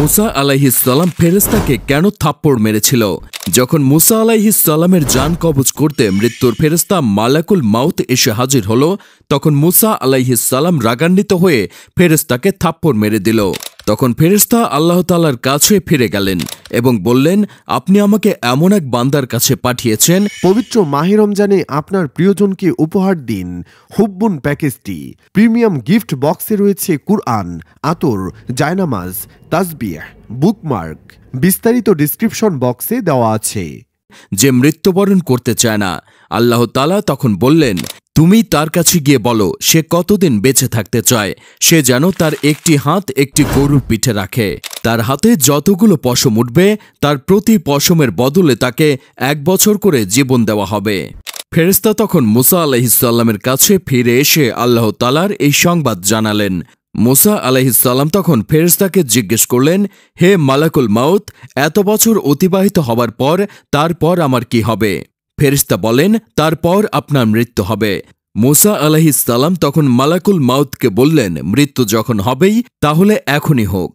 মুসা আলাইহিসসালাম ফেরেশতাকে কেন থাপ্পড় মেরেছিল? যখন মুসা আলাইহিসসালামের জান কবজ করতে মৃত্যুর ফেরেশতা মালাকুল মাউত এসে হাজির হল, তখন মুসা আলাইহিসসালাম রাগান্বিত হয়ে ফেরেশতাকে থাপ্পড় মেরে দিল। তখন ফেরেশতা আল্লাহ তাআলার কাছে ফিরে গেলেন এবং বললেন, আপনি আমাকে এমন এক বান্দার কাছে পাঠিয়েছেন। পবিত্র মাহে রমজানে আপনার প্রিয়জনকে উপহার দিন হুব্বুন প্যাকেজটি। প্রিমিয়াম গিফট বক্সে রয়েছে কুরআন, আতর, জায়নামাজ, তাসবিহ, বুকমার্ক। বিস্তারিত ডিসক্রিপশন বক্সে দেওয়া আছে। যে মৃত্যুবরণ করতে চায় না, আল্লাহ তাআলা তখন বললেন, তুমি তার কাছে গিয়ে বলো সে কতদিন বেঁচে থাকতে চায়। সে যেন তার একটি হাত একটি গরুর পিঠে রাখে। তার হাতে যতগুলো পশম উঠবে তার প্রতি পশমের বদলে তাকে 1 বছর করে জীবন দেওয়া হবে। ফেরেশতা তখন মুসা আলাইহিসসালামের কাছে ফিরে এসে আল্লাহ তাআলার এই সংবাদ জানালেন। মুসা আলাইহিসসালাম তখন ফেরেশতাকে জিজ্ঞেস করলেন, হে মালাকুল মাউত, এত বছর অতিবাহিত হবার পর তারপর আমার কি হবে? ফেরেশতা বলেন, তারপর আপনার মৃত্যু হবে। মুসা আলাইহিসসালাম তখন মালাকুল মাউতকে বললেন, মৃত্যু যখন হবেই তাহলে এখনই হোক।